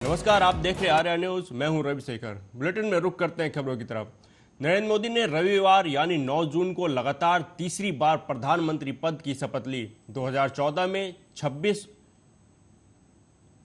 नमस्कार, आप देख रहे हैं आर्या न्यूज। मैं हूं रवि शेखर। बुलेटिन में रुक करते हैं खबरों की तरफ। नरेंद्र मोदी ने रविवार यानी 9 जून को लगातार तीसरी बार प्रधानमंत्री पद की शपथ ली। 2014 में 26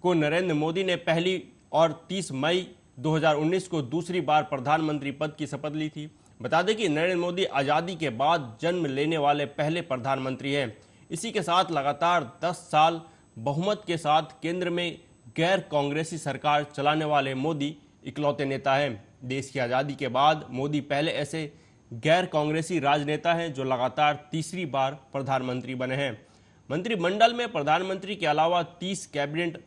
को नरेंद्र मोदी ने पहली और 30 मई 2019 को दूसरी बार प्रधानमंत्री पद की शपथ ली थी। बता दें कि नरेंद्र मोदी आज़ादी के बाद जन्म लेने वाले पहले प्रधानमंत्री हैं। इसी के साथ लगातार 10 साल बहुमत के साथ केंद्र में गैर कांग्रेसी सरकार चलाने वाले मोदी इकलौते नेता हैं। देश की आज़ादी के बाद मोदी पहले ऐसे गैर कांग्रेसी राजनेता हैं जो लगातार तीसरी बार प्रधानमंत्री बने हैं। मंत्रिमंडल में प्रधानमंत्री के अलावा 30 कैबिनेट,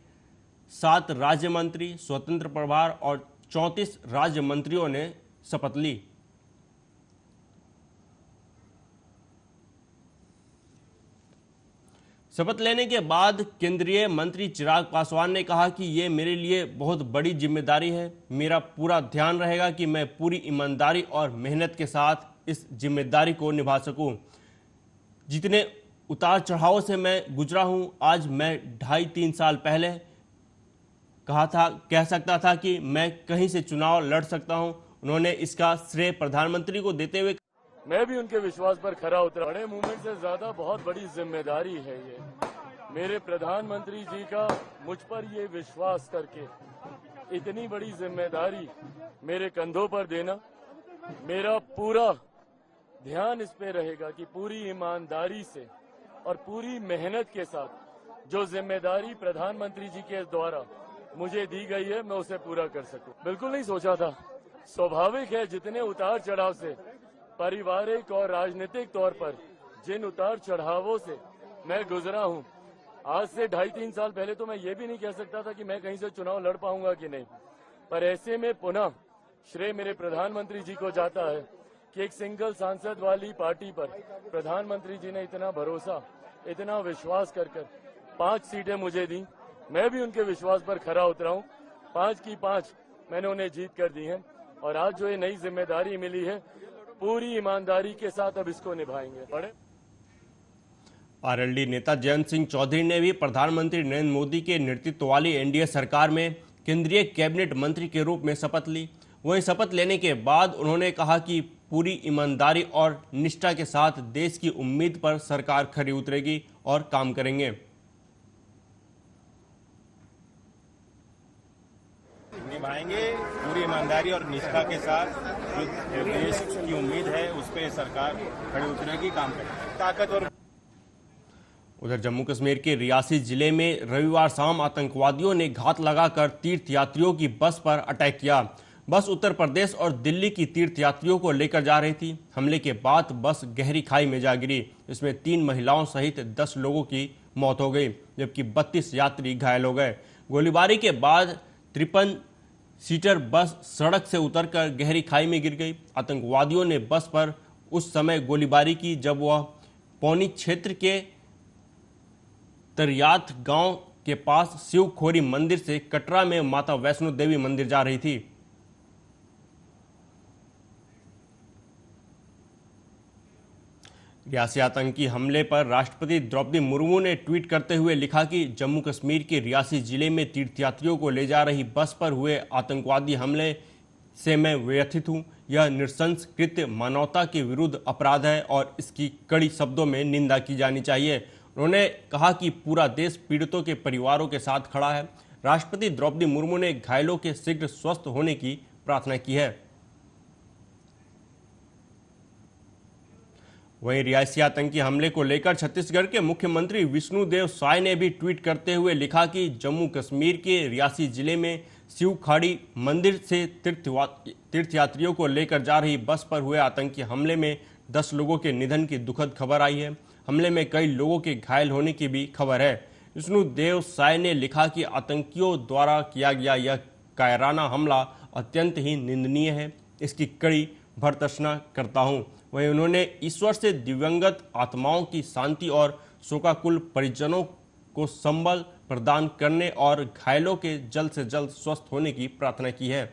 7 राज्य मंत्री, स्वतंत्र प्रभार और 34 राज्य मंत्रियों ने शपथ ली। शपथ लेने के बाद केंद्रीय मंत्री चिराग पासवान ने कहा कि ये मेरे लिए बहुत बड़ी जिम्मेदारी है। मेरा पूरा ध्यान रहेगा कि मैं पूरी ईमानदारी और मेहनत के साथ इस जिम्मेदारी को निभा सकूं। जितने उतार चढ़ाव से मैं गुजरा हूं, आज मैं 2.5-3 साल पहले कह सकता था कि मैं कहीं से चुनाव लड़ सकता हूं। उन्होंने इसका श्रेय प्रधानमंत्री को देते हुए मैं भी उनके विश्वास पर खरा उतरा। बड़े मूवमेंट से ज्यादा बहुत बड़ी जिम्मेदारी है ये मेरे प्रधानमंत्री जी का मुझ पर ये विश्वास करके इतनी बड़ी जिम्मेदारी मेरे कंधों पर देना। मेरा पूरा ध्यान इस पे रहेगा कि पूरी ईमानदारी से और पूरी मेहनत के साथ जो जिम्मेदारी प्रधानमंत्री जी के द्वारा मुझे दी गई है मैं उसे पूरा कर सकूं। बिल्कुल नहीं सोचा था। स्वाभाविक है, जितने उतार चढ़ाव से पारिवारिक और राजनीतिक तौर पर जिन उतार चढ़ावों से मैं गुजरा हूं, आज से 2.5-3 साल पहले तो मैं ये भी नहीं कह सकता था कि मैं कहीं से चुनाव लड़ पाऊंगा कि नहीं। पर ऐसे में पुनः श्रेय मेरे प्रधानमंत्री जी को जाता है कि एक सिंगल सांसद वाली पार्टी पर प्रधानमंत्री जी ने इतना भरोसा, इतना विश्वास कर 5 सीटें मुझे दी। मैं भी उनके विश्वास पर खरा उतरा हूं। 5 की 5 मैंने उन्हें जीत कर दी है और आज जो ये नई जिम्मेदारी मिली है पूरी ईमानदारी के साथ अब इसको निभाएंगे। बड़े आरएलडी नेता जयंत सिंह चौधरी ने भी प्रधानमंत्री नरेंद्र मोदी के नेतृत्व वाली एनडीए सरकार में केंद्रीय कैबिनेट मंत्री के रूप में शपथ ली। वहीं शपथ लेने के बाद उन्होंने कहा कि पूरी ईमानदारी और निष्ठा के साथ देश की उम्मीद पर सरकार खरी उतरेगी और काम करेंगे। निभाएंगे पूरी ईमानदारी और निष्ठा के साथ। जो देश की उम्मीद है उस पर सरकार खड़ी उतरेगी, काम करेगी। ताकत और उधर जम्मू कश्मीर के रियासी जिले में रविवार शाम आतंकवादियों ने घात लगाकर तीर्थयात्रियों की बस पर अटैक किया। बस उत्तर प्रदेश और दिल्ली की तीर्थयात्रियों को लेकर जा रही थी। हमले के बाद बस गहरी खाई में जा गिरी। इसमें 3 महिलाओं सहित 10 लोगों की मौत हो गई, जबकि 32 यात्री घायल हो गए। गोलीबारी के बाद 53 सीटर बस सड़क से उतरकर गहरी खाई में गिर गई। आतंकवादियों ने बस पर उस समय गोलीबारी की जब वह पौनी क्षेत्र के तरियात गांव के पास शिवखोरी मंदिर से कटरा में माता वैष्णो देवी मंदिर जा रही थी। रियासी आतंकी हमले पर राष्ट्रपति द्रौपदी मुर्मू ने ट्वीट करते हुए लिखा कि जम्मू कश्मीर के रियासी जिले में तीर्थयात्रियों को ले जा रही बस पर हुए आतंकवादी हमले से मैं व्यथित हूं। यह नृशंस कृत्य मानवता के विरुद्ध अपराध है और इसकी कड़ी शब्दों में निंदा की जानी चाहिए। उन्होंने कहा कि पूरा देश पीड़ितों के परिवारों के साथ खड़ा है। राष्ट्रपति द्रौपदी मुर्मू ने घायलों के शीघ्र स्वस्थ होने की प्रार्थना की है। वहीं रियासी आतंकी हमले को लेकर छत्तीसगढ़ के मुख्यमंत्री विष्णुदेव साय ने भी ट्वीट करते हुए लिखा कि जम्मू कश्मीर के रियासी जिले में शिवखाड़ी मंदिर से तीर्थयात्रियों को लेकर जा रही बस पर हुए आतंकी हमले में 10 लोगों के निधन की दुखद खबर आई है। हमले में कई लोगों के घायल होने की भी खबर है। विष्णुदेव साय ने लिखा कि आतंकियों द्वारा किया गया यह कायराना हमला अत्यंत ही निंदनीय है। इसकी कड़ी भर्त्सना करता हूं। वहीं उन्होंने ईश्वर से दिवंगत आत्माओं की शांति और शोकाकुल परिजनों को संबल प्रदान करने और घायलों के जल्द से जल्द स्वस्थ होने की प्रार्थना की है।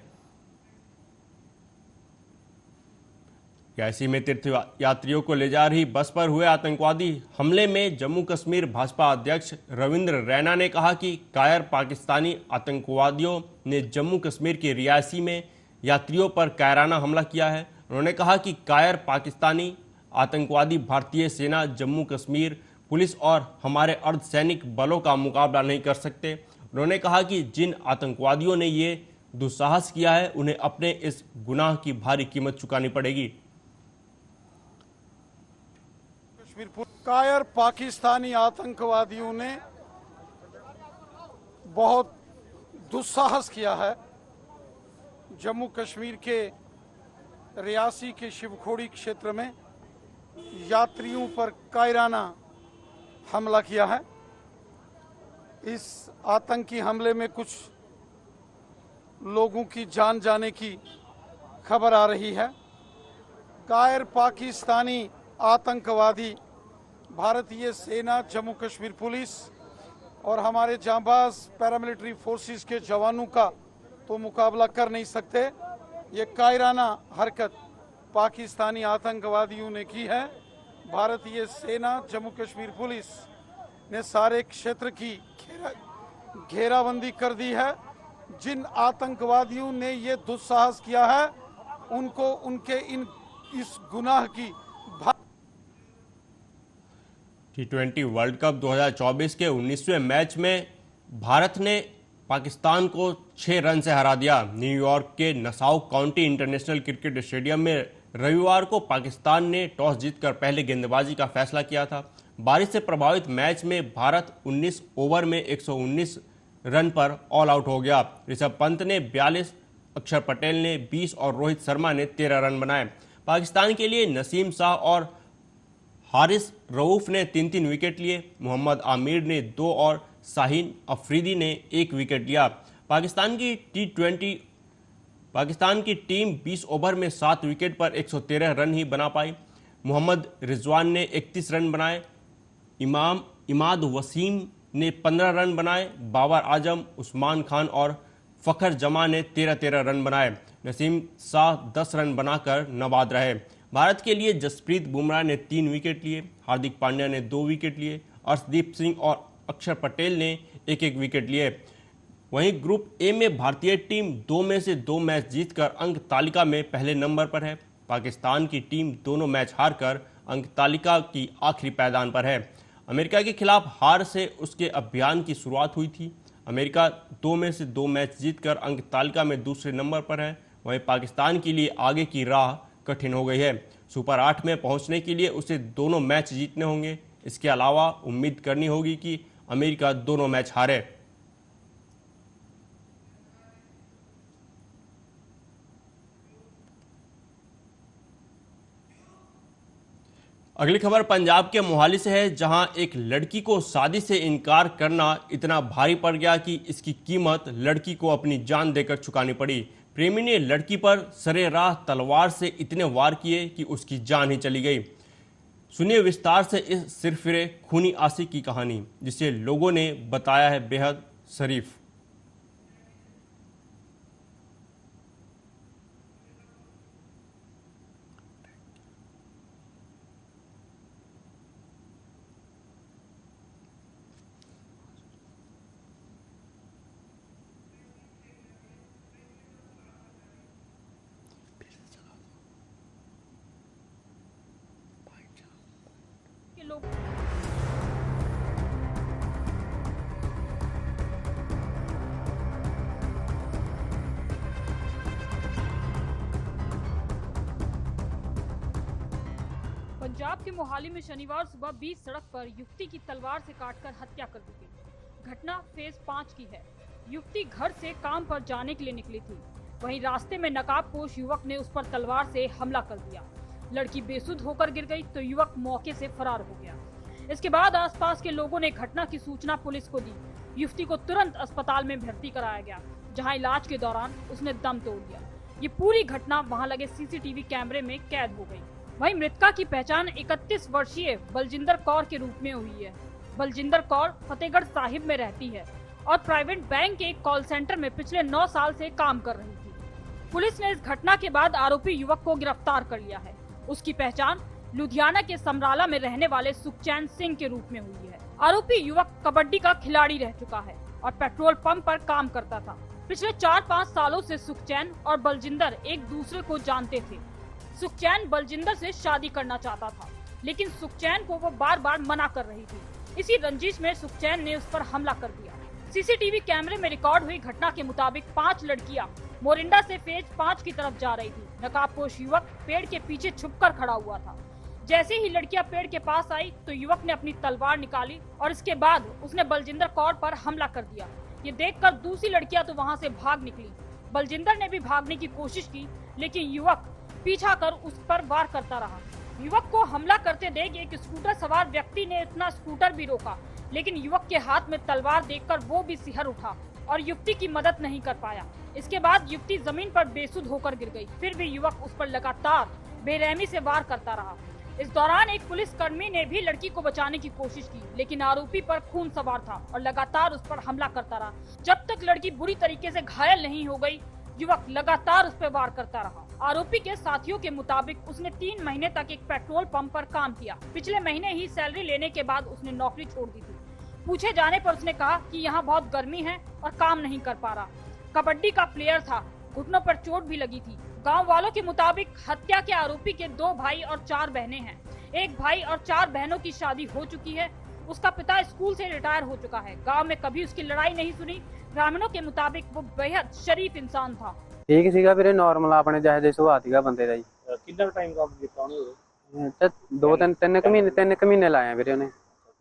रियासी में तीर्थ यात्रियों को ले जा रही बस पर हुए आतंकवादी हमले में जम्मू कश्मीर भाजपा अध्यक्ष रविंद्र रैना ने कहा कि कायर पाकिस्तानी आतंकवादियों ने जम्मू कश्मीर के रियासी में यात्रियों पर कायराना हमला किया है। उन्होंने कहा कि कायर पाकिस्तानी आतंकवादी भारतीय सेना, जम्मू कश्मीर पुलिस और हमारे अर्धसैनिक बलों का मुकाबला नहीं कर सकते। उन्होंने कहा कि जिन आतंकवादियों ने ये दुस्साहस किया है उन्हें अपने इस गुनाह की भारी कीमत चुकानी पड़ेगी। कायर पाकिस्तानी आतंकवादियों ने बहुत दुस्साहस किया है। जम्मू कश्मीर के रियासी के शिवखोड़ी क्षेत्र में यात्रियों पर कायराना हमला किया है। इस आतंकी हमले में कुछ लोगों की जान जाने की खबर आ रही है। कायर पाकिस्तानी आतंकवादी भारतीय सेना, जम्मू कश्मीर पुलिस और हमारे जांबाज पैरामिलिट्री फोर्सेस के जवानों का तो मुकाबला कर नहीं सकते। ये कायराना हरकत पाकिस्तानी आतंकवादियों ने की है। भारतीय सेना, जम्मू कश्मीर पुलिस ने सारे क्षेत्र की घेराबंदी कर दी है। जिन आतंकवादियों ने ये दुस्साहस किया है उनको उनके इस गुनाह की T20 वर्ल्ड कप 2024 के 19वें मैच में भारत ने पाकिस्तान को 6 रन से हरा दिया। न्यूयॉर्क के Nassau county international cricket stadium में रविवार को पाकिस्तान ने टॉस जीतकर पहले गेंदबाजी का फैसला किया था। बारिश से प्रभावित मैच में भारत 19 ओवर में 119 रन पर ऑल आउट हो गया। ऋषभ पंत ने 42, अक्षर पटेल ने 20 और रोहित शर्मा ने 13 रन बनाए। पाकिस्तान के लिए नसीम शाह और हारिस रऊफ ने 3-3 विकेट लिए। मोहम्मद आमिर ने 2 और शाहीन अफरीदी ने 1 विकेट लिया। पाकिस्तान की टीम 20 ओवर में 7 विकेट पर 113 रन ही बना पाई। मोहम्मद रिजवान ने 31 रन बनाए। इमाद वसीम ने 15 रन बनाए। बाबर आजम, उस्मान खान और फखर जमा ने 13-13 रन बनाए। नसीम शाह 10 रन बनाकर नबाद रहे। भारत के लिए जसप्रीत बुमराह ने 3 विकेट लिए। हार्दिक पांड्या ने 2 विकेट लिए। अर्शदीप सिंह और अक्षर पटेल ने 1-1 विकेट लिए। वहीं ग्रुप ए में भारतीय टीम 2 में से 2 मैच जीतकर अंक तालिका में पहले नंबर पर है। पाकिस्तान की टीम दोनों मैच हारकर अंक तालिका की आखिरी पायदान पर है। अमेरिका के खिलाफ हार से उसके अभियान की शुरुआत हुई थी। अमेरिका 2 में से 2 मैच जीतकर अंक तालिका में दूसरे नंबर पर है। वहीं पाकिस्तान के लिए आगे की राह कठिन हो गई है। सुपर 8 में पहुंचने के लिए उसे दोनों मैच जीतने होंगे। इसके अलावा उम्मीद करनी होगी कि अमेरिका दोनों मैच हारे। अगली खबर पंजाब के मोहाली से है, जहां एक लड़की को शादी से इनकार करना इतना भारी पड़ गया कि इसकी कीमत लड़की को अपनी जान देकर चुकानी पड़ी। प्रेमी ने लड़की पर सरेराह तलवार से इतने वार किए कि उसकी जान ही चली गई। सुनिए विस्तार से इस सिरफिरे खूनी आशिक की कहानी, जिसे लोगों ने बताया है बेहद शरीफ। पंजाब के मोहाली में शनिवार सुबह 20 सड़क पर युवती की तलवार से काटकर हत्या कर दी गई। घटना फेज 5 की है। युवती घर से काम पर जाने के लिए निकली थी। वहीं रास्ते में नकाबपोश युवक ने उस पर तलवार से हमला कर दिया। लड़की बेसुध होकर गिर गई तो युवक मौके से फरार हो गया। इसके बाद आसपास के लोगों ने घटना की सूचना पुलिस को दी। युवती को तुरंत अस्पताल में भर्ती कराया गया, जहां इलाज के दौरान उसने दम तोड़ दिया। ये पूरी घटना वहां लगे सीसीटीवी कैमरे में कैद हो गई। वहीं मृतका की पहचान 31 वर्षीय बलजिंदर कौर के रूप में हुई है। बलजिंदर कौर फतेहगढ़ साहिब में रहती है और प्राइवेट बैंक के एक कॉल सेंटर में पिछले 9 साल से काम कर रही थी। पुलिस ने इस घटना के बाद आरोपी युवक को गिरफ्तार कर लिया है। उसकी पहचान लुधियाना के समराला में रहने वाले सुखचैन सिंह के रूप में हुई है। आरोपी युवक कबड्डी का खिलाड़ी रह चुका है और पेट्रोल पंप पर काम करता था। पिछले 4-5 सालों से सुखचैन और बलजिंदर एक दूसरे को जानते थे। सुखचैन बलजिंदर से शादी करना चाहता था, लेकिन सुखचैन को वो बार बार मना कर रही थी। इसी रंजिश में सुखचैन ने उस पर हमला कर दिया। सीसीटीवी कैमरे में रिकॉर्ड हुई घटना के मुताबिक 5 लड़कियां मोरिंडा से फेज 5 की तरफ जा रही थी। नकाबपोश युवक पेड़ के पीछे छुपकर खड़ा हुआ था। जैसे ही लड़कियां पेड़ के पास आई तो युवक ने अपनी तलवार निकाली और इसके बाद उसने बलजिंदर कौर पर हमला कर दिया। ये देखकर दूसरी लड़कियां तो वहां से भाग निकली। बलजिंदर ने भी भागने की कोशिश की, लेकिन युवक पीछा कर उस पर वार करता रहा। युवक को हमला करते देख एक स्कूटर सवार व्यक्ति ने अपना स्कूटर भी रोका, लेकिन युवक के हाथ में तलवार देखकर वो भी सिहर उठा और युवती की मदद नहीं कर पाया। इसके बाद युवती जमीन पर बेसुध होकर गिर गई। फिर भी युवक उस पर लगातार बेरहमी से वार करता रहा। इस दौरान एक पुलिसकर्मी ने भी लड़की को बचाने की कोशिश की, लेकिन आरोपी पर खून सवार था और लगातार उस पर हमला करता रहा। जब तक लड़की बुरी तरीके से घायल नहीं हो गई, युवक लगातार उस पर वार करता रहा। आरोपी के साथियों के मुताबिक उसने 3 महीने तक एक पेट्रोल पंप पर काम किया। पिछले महीने ही सैलरी लेने के बाद उसने नौकरी छोड़ दी थी। पूछे जाने पर उसने कहा कि यहाँ बहुत गर्मी है और काम नहीं कर पा रहा। कबड्डी का प्लेयर था, घुटनों पर चोट भी लगी थी। गांव वालों के मुताबिक हत्या के आरोपी के 2 भाई और 4 बहनें हैं। एक भाई और 4 बहनों की शादी हो चुकी है। उसका पिता स्कूल से रिटायर हो चुका है। गांव में कभी उसकी लड़ाई नहीं सुनी। ग्रामीणों के मुताबिक वो बेहद शरीफ इंसान था। ठीक ਸੀਗਾ ਵੀਰੇ, ਨਾਰਮਲ ਆਪਣੇ ਜਿਹੇ ਜਿਹੇ ਸੁਭਾਅ ਸੀਗਾ ਬੰਦੇ ਦਾ ਜੀ। ਕਿੰਨਾ ਟਾਈਮ ਕੰਮ ਕੀਤਾ ਉਹਨੇ? ਤੇ 3 ਕੁ ਮਹੀਨੇ ਲਾਏ ਆ ਵੀਰੇ ਉਹਨੇ।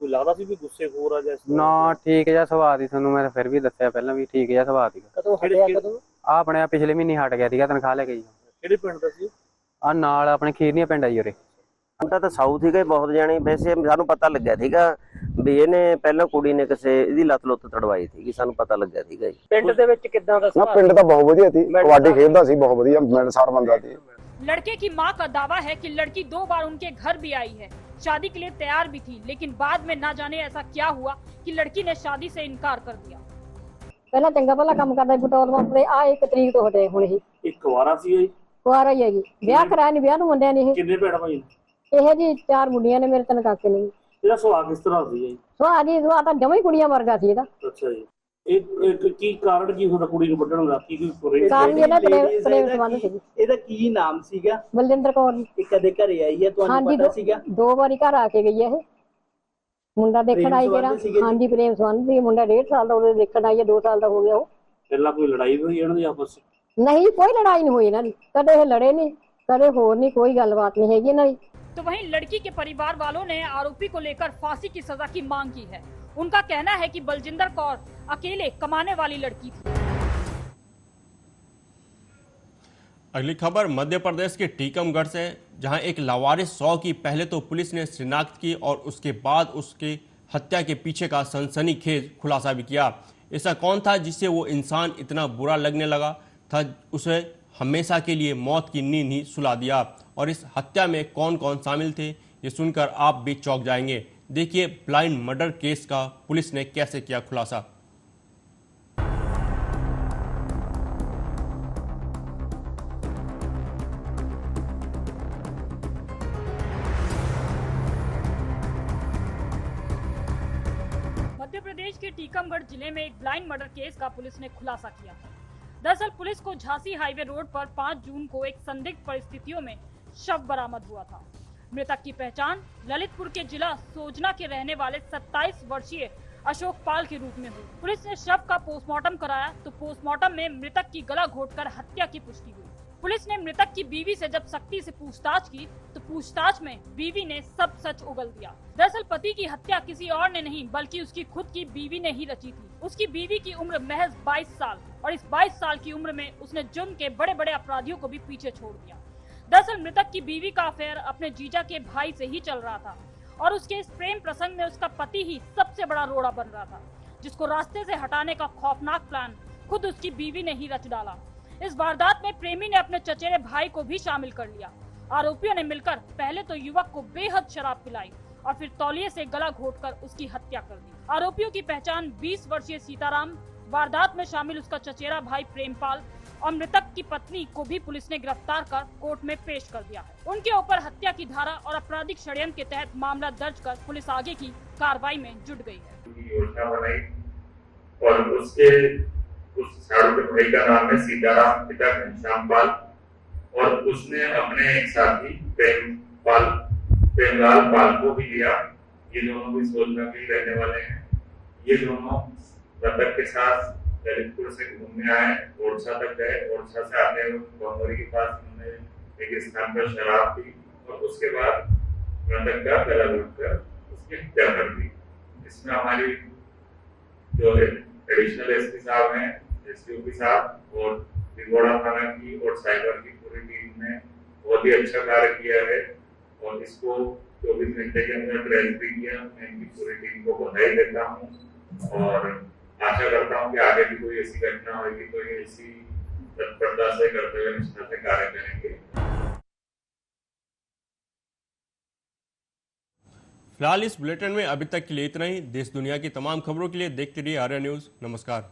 ਕੋਈ ਲੱਗਦਾ ਸੀ ਵੀ ਗੁੱਸੇਖੋਰ ਆ ਜਾਂ ਨਾ ਠੀਕ ਜਿਹਾ ਸੁਭਾਅ ਦੀ, ਤੁਹਾਨੂੰ ਮੈਂ ਫਿਰ ਵੀ ਦੱਸਿਆ ਪਹਿਲਾਂ ਵੀ ਠੀਕ ਜਿਹਾ ਸੁਭਾਅ ਸੀਗਾ। ਕਦੋਂ ਹਟਿਆ ਕਦੋਂ? ਆ ਆਪਣੇ ਆ ਪਿਛਲੇ ਮਹੀਨੇ ਹਟ ਗਿਆ ਸੀਗਾ, ਤਨਖਾਹ ਲੈ ਕੇ ਜੀ। ਕਿਹੜੇ ਪਿੰਡ ਦਾ ਸੀ? ਆ ਨਾਲ ਆਪਣੇ ਖੀਰਨੀਆਂ ਪਿੰਡ ਆ ਜੀ ਉਰੇ। ਮੁੰਡਾ ਤਾਂ ਸਾਊਥ ਸੀਗਾ ਬਹੁਤ ਜਾਣੀ। ਵੈਸੇ ਸਾਨੂੰ ਪਤਾ ਲੱਗਿਆ ਸੀਗਾ ਵੀ ਇਹਨੇ ਪਹਿਲਾਂ ਕੁੜੀ ਨੇ ਕਿਸੇ ਇਹਦੀ ਲੱਤ ਲੁੱਤ ਤੜਵਾਈ ਸੀਗੀ, ਸਾਨੂੰ ਪਤਾ ਲੱਗਿਆ ਸੀਗਾ ਜੀ। ਪਿੰਡ ਦੇ ਵਿੱਚ ਕਿੱਦਾਂ ਦਾ ਨਾ ਪਿੰਡ ਤਾਂ ਬਹੁਤ ਵਧੀਆ ਸੀ, ਕਬੱਡੀ ਖੇਡਦਾ ਸੀ, ਬਹੁਤ ਵਧੀਆ ਮਿਲਣਸਾਰ ਬੰਦਾ ਸੀ। लड़के की मां का दावा है कि लड़की 2 बार उनके घर भी आई है, शादी के लिए तैयार भी थी, लेकिन बाद में ना जाने ऐसा क्या हुआ कि लड़की ने शादी से इनकार कर दिया। ਪਹਿਲਾਂ ਚੰਗਾ ਭਲਾ ਕੰਮ ਕਰਦਾ ਪੈਟਰੋਲ ਪੰਪ ਤੇ, ਆ 1 ਤਰੀਕ ਤੋਂ ਹਟੇ ਹੁਣ ਹੀ। ਇੱਕ ਕੁਆਰਾ ਸੀ ਜੀ? ਕੁਆਰਾ ਹੀ ਹੈ ਜੀ, ਵਿਆਹ ਕਰਾਇਆ ਨਹੀਂ, ਵਿਆਹ ਨੂੰ ਮੁੰਡਿਆਂ ਨੇ। ਕਿੰਨੇ ਭੈਣ ਭਾਈ? ਇਹ ਜੀ 4 ਮੁੰਡੀਆਂ ਨੇ, ਮੇਰੇ 3 ਕਾਕੇ ਨੇ। ਇਹਦਾ ਸੁਭਾਅ ਕਿਸ ਤਰ੍ਹਾਂ ਸੀ ਜੀ? ਸੁਭਾਅ ਤਾਂ ਜਮਾਂ ਹੀ ਕੁੜੀਆਂ ਵਰਗਾ ਸੀ ਇਹਦਾ। ਅੱਛਾ ਜੀ। ਇਹ ਕੀ ਕਾਰਨ ਕੀ ਹੁੰਦਾ ਕੁੜੀ ਨੂੰ ਵੱਢਣ ਦਾ? ਕੀ ਕੋਈ ਕਾਰਨ ਇਹਦਾ ਪ੍ਰੇਮ ਸੰਬੰਧ ਸੀ। ਇਹਦਾ ਕੀ ਨਾਮ ਸੀਗਾ? ਬਲਜਿੰਦਰ ਕੌਰ ਜੀ। ਇਹ ਕਦੇ ਘਰੇ ਆਈ ਹੈ ਤੁਹਾਨੂੰ ਪਤਾ ਸੀਗਾ? 2 ਵਾਰੀ ਘਰ ਆ ਕੇ ਗਈ ਹੈ ਇਹ। ਮੁੰਡਾ ਦੇਖਣ ਆਈ ਜਿਹੜਾ। ਹਾਂਜੀ ਪ੍ਰੇਮ ਸੰਬੰਧ ਸੀ। ਮੁੰਡਾ 1.5 ਸਾਲ ਦਾ ਉਹਦੇ ਦੇਖਣ ਆਈ ਹੈ, 2 ਸਾਲ ਦਾ ਹੋ ਗਿਆ ਉਹ। ਪਹਿਲਾਂ ਕੋਈ ਲੜਾਈ ਹੋਈ ਇਹਨਾਂ ਦੀ ਆਪਸ ਵਿੱਚ? ਨਹੀਂ, ਕੋਈ ਲੜਾਈ ਨਹੀਂ ਹੋਈ ਇਹਨਾਂ ਦੀ, ਕਦੇ ਇਹ ਲੜੇ ਨਹੀਂ, ਕਦੇ ਹੋਰ ਨਹੀਂ, ਕੋਈ ਗੱਲਬਾत नहीं हैगी ਇਹਨਾਂ ਦੀ। तो वहीं लड़की के परिवार वालों ने आरोपी को लेकर फांसी की सजा की मांग की है। उनका कहना है कि बलजिंदर कौर अकेले कमाने वाली लड़की थी। अगली खबर मध्य प्रदेश के टीकमगढ़ से, जहां एक लावारिस 100 की पहले तो पुलिस ने शिनाख्त की और उसके बाद उसकी हत्या के पीछे का सनसनीखेज खुलासा भी किया। ऐसा कौन था जिससे वो इंसान इतना बुरा लगने लगा था, उसे हमेशा के लिए मौत की नींद ही सुला दिया। और इस हत्या में कौन कौन शामिल थे, ये सुनकर आप भी चौंक जाएंगे। देखिए ब्लाइंड मर्डर केस का पुलिस ने कैसे किया खुलासा। मध्य प्रदेश के टीकमगढ़ जिले में एक ब्लाइंड मर्डर केस का पुलिस ने खुलासा किया। दरअसल पुलिस को झांसी हाईवे रोड पर 5 जून को एक संदिग्ध परिस्थितियों में शव बरामद हुआ था। मृतक की पहचान ललितपुर के जिला सोजना के रहने वाले 27 वर्षीय अशोक पाल के रूप में हुई। पुलिस ने शव का पोस्टमार्टम कराया तो पोस्टमार्टम में मृतक की गला घोटकर हत्या की पुष्टि हुई। पुलिस ने मृतक की बीवी से जब सख्ती से पूछताछ की तो पूछताछ में बीवी ने सब सच उगल दिया। दरअसल पति की हत्या किसी और ने नहीं बल्कि उसकी खुद की बीवी ने ही रची थी। उसकी बीवी की उम्र महज 22 साल और इस 22 साल की उम्र में उसने जुर्म के बड़े बड़े अपराधियों को भी पीछे छोड़ दिया। दरअसल मृतक की बीवी का अफेयर अपने जीजा के भाई से ही चल रहा था और उसके इस प्रेम प्रसंग में उसका पति ही सबसे बड़ा रोड़ा बन रहा था, जिसको रास्ते से हटाने का खौफनाक प्लान खुद उसकी बीवी ने ही रच डाला। इस वारदात में प्रेमी ने अपने चचेरे भाई को भी शामिल कर लिया। आरोपियों ने मिलकर पहले तो युवक को बेहद शराब पिलाई और फिर तौलिए से गला घोटकर उसकी हत्या कर दी। आरोपियों की पहचान 20 वर्षीय सीताराम, वारदात में शामिल उसका चचेरा भाई प्रेमपाल, और मृतक की पत्नी को भी पुलिस ने गिरफ्तार कर कोर्ट में पेश कर दिया है। उनके ऊपर हत्या की धारा और आपराधिक षड्यंत्र के तहत मामला दर्ज कर पुलिस आगे की कार्रवाई में जुट गई है। योजना बनाई और उसके उस आरोपी भाई का नाम है सीताराम, पिता घनश्याम पाल, और उसने अपने एक साथी प्रेमलाल पाल को भी लिया। ये दोनों भी सोलना के रहने वाले हैं। ये दोनों मृतक के साथ ललितपुर से घूमने आए, ओरछा तक गए। ओरछा से आते हुए बंगोरी के पास उन्होंने एक स्थान पर शराब पी और उसके बाद मृतक का गला घोटकर उसकी हत्या कर दी। इसमें हमारी जो एडिशनल एसपी साहब हैं, एसडीओपी साहब और दिगोड़ा थाना की और साइबर की पूरी टीम ने बहुत ही अच्छा कार्य किया है और इसको 24 घंटे के अंदर ट्रेस भी किया। मैं इनकी पूरी टीम को बधाई देता हूँ और आशा करता हूँ कि आगे भी कोई ऐसी घटना होगी तो ये इसी तत्परता से करते हुए निष्ठा से कार्य करेंगे। फिलहाल इस बुलेटिन में अभी तक के लिए इतना ही। देश दुनिया की तमाम खबरों के लिए देखते रहिए आर्या न्यूज। नमस्कार।